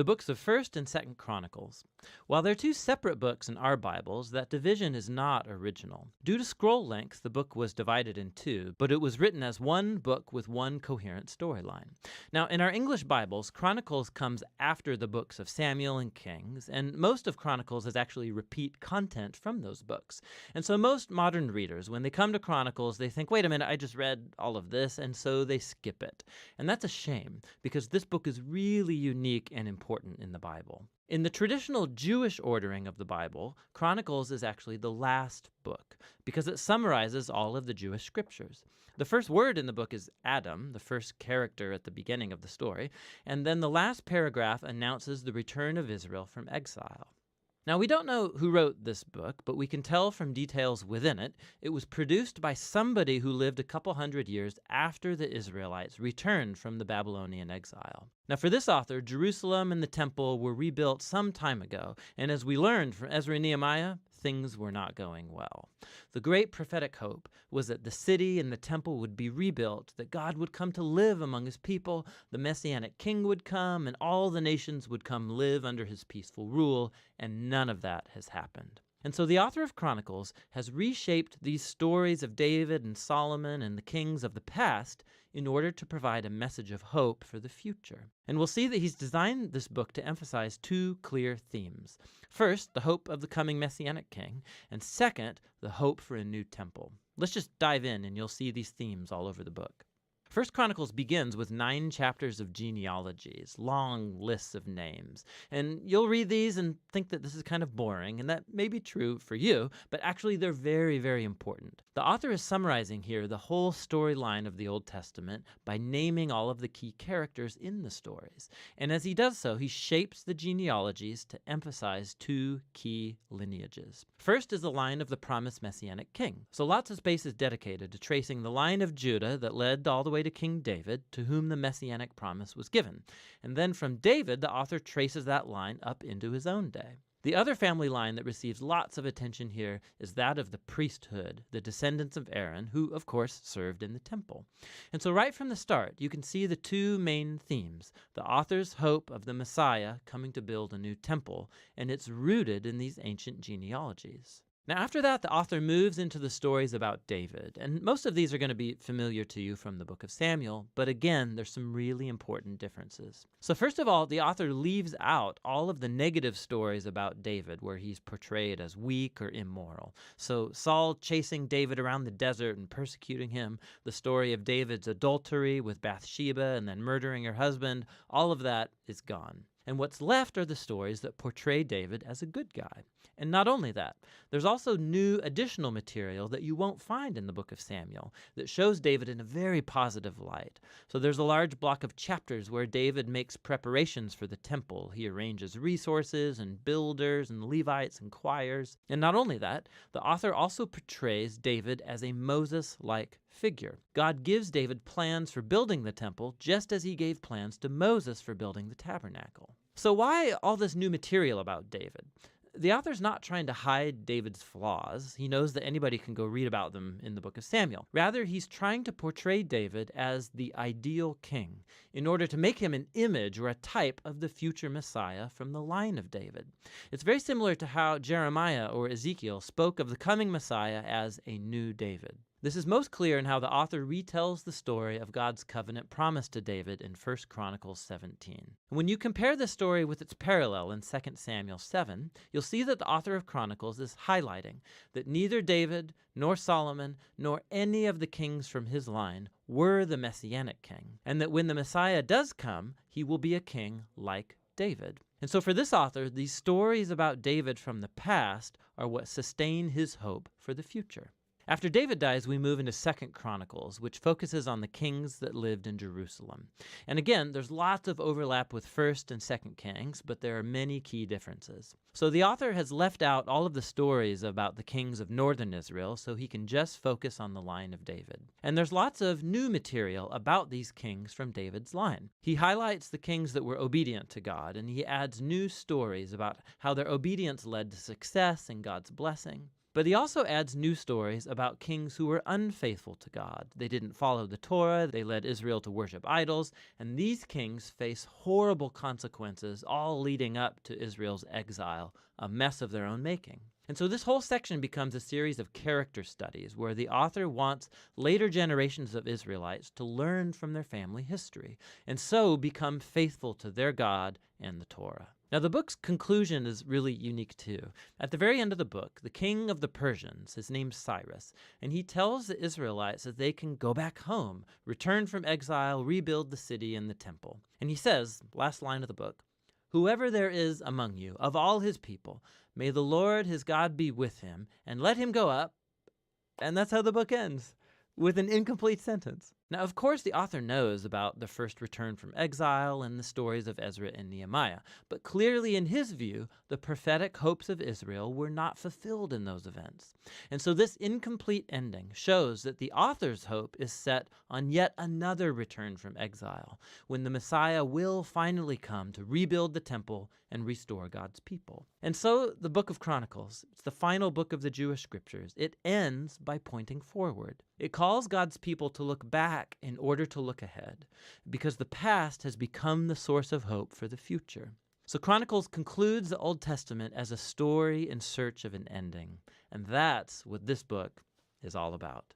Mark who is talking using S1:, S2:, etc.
S1: the books of 1st and 2nd Chronicles. While they're two separate books in our Bibles, that division is not original. Due to scroll length, the book was divided in two, but it was written as one book with one coherent storyline. Now, in our English Bibles, Chronicles comes after the books of Samuel and Kings, and most of Chronicles is actually repeat content from those books. And so most modern readers, when they come to Chronicles, they think, wait a minute, I just read all of this, and so they skip it. And that's a shame, because this book is really unique and important in the Bible. In the traditional Jewish ordering of the Bible, Chronicles is actually the last book because it summarizes all of the Jewish scriptures. The first word in the book is Adam, the first character at the beginning of the story, and then the last paragraph announces the return of Israel from exile. Now, we don't know who wrote this book, but we can tell from details within it, it was produced by somebody who lived a couple hundred years after the Israelites returned from the Babylonian exile. Now, for this author, Jerusalem and the temple were rebuilt some time ago, and as we learned from Ezra and Nehemiah, things were not going well. The great prophetic hope was that the city and the temple would be rebuilt, that God would come to live among his people, the Messianic king would come, and all the nations would come live under his peaceful rule, and none of that has happened. And so the author of Chronicles has reshaped these stories of David and Solomon and the kings of the past in order to provide a message of hope for the future. And we'll see that he's designed this book to emphasize two clear themes. First, the hope of the coming Messianic king, and second, the hope for a new temple. Let's just dive in and you'll see these themes all over the book. 1 Chronicles begins with 9 chapters of genealogies, long lists of names. And you'll read these and think that this is kind of boring, and that may be true for you, but actually they're very, very important. The author is summarizing here the whole storyline of the Old Testament by naming all of the key characters in the stories. And as he does so, he shapes the genealogies to emphasize 2 key lineages. First is the line of the promised Messianic king. So lots of space is dedicated to tracing the line of Judah that led all the way to King David, to whom the Messianic promise was given. And then from David, the author traces that line up into his own day. The other family line that receives lots of attention here is that of the priesthood, the descendants of Aaron, who, of course, served in the temple. And so right from the start, you can see the 2 main themes, the author's hope of the Messiah coming to build a new temple, and it's rooted in these ancient genealogies. Now, after that, the author moves into the stories about David, and most of these are going to be familiar to you from the book of Samuel, but again, there's some really important differences. So first of all, the author leaves out all of the negative stories about David, where he's portrayed as weak or immoral. So Saul chasing David around the desert and persecuting him, the story of David's adultery with Bathsheba and then murdering her husband, all of that is gone. And what's left are the stories that portray David as a good guy. And not only that, there's also new additional material that you won't find in the book of Samuel that shows David in a very positive light. So there's a large block of chapters where David makes preparations for the temple. He arranges resources and builders and Levites and choirs. And not only that, the author also portrays David as a Moses-like figure. God gives David plans for building the temple just as he gave plans to Moses for building the tabernacle. So why all this new material about David? The author's not trying to hide David's flaws. He knows that anybody can go read about them in the book of Samuel. Rather, he's trying to portray David as the ideal king in order to make him an image or a type of the future Messiah from the line of David. It's very similar to how Jeremiah or Ezekiel spoke of the coming Messiah as a new David. This is most clear in how the author retells the story of God's covenant promise to David in 1 Chronicles 17. When you compare this story with its parallel in 2 Samuel 7, you'll see that the author of Chronicles is highlighting that neither David, nor Solomon, nor any of the kings from his line were the Messianic king, and that when the Messiah does come, he will be a king like David. And so for this author, these stories about David from the past are what sustain his hope for the future. After David dies, we move into 2 Chronicles, which focuses on the kings that lived in Jerusalem. And again, there's lots of overlap with 1st and 2nd Kings, but there are many key differences. So the author has left out all of the stories about the kings of northern Israel, so he can just focus on the line of David. And there's lots of new material about these kings from David's line. He highlights the kings that were obedient to God, and he adds new stories about how their obedience led to success and God's blessing. But he also adds new stories about kings who were unfaithful to God. They didn't follow the Torah, they led Israel to worship idols, and these kings face horrible consequences, all leading up to Israel's exile, a mess of their own making. And so this whole section becomes a series of character studies where the author wants later generations of Israelites to learn from their family history, and so become faithful to their God and the Torah. Now, the book's conclusion is really unique too. At the very end of the book, the king of the Persians, his name's Cyrus, and he tells the Israelites that they can go back home, return from exile, rebuild the city and the temple. And he says, last line of the book, "Whoever there is among you, of all his people, may the Lord his God be with him, and let him go up." And that's how the book ends, with an incomplete sentence. Now, of course, the author knows about the first return from exile and the stories of Ezra and Nehemiah, but clearly in his view, the prophetic hopes of Israel were not fulfilled in those events. And so this incomplete ending shows that the author's hope is set on yet another return from exile, when the Messiah will finally come to rebuild the temple and restore God's people. And so the book of Chronicles, it's the final book of the Jewish scriptures. It ends by pointing forward. It calls God's people to look back in order to look ahead, because the past has become the source of hope for the future. So Chronicles concludes the Old Testament as a story in search of an ending, and that's what this book is all about.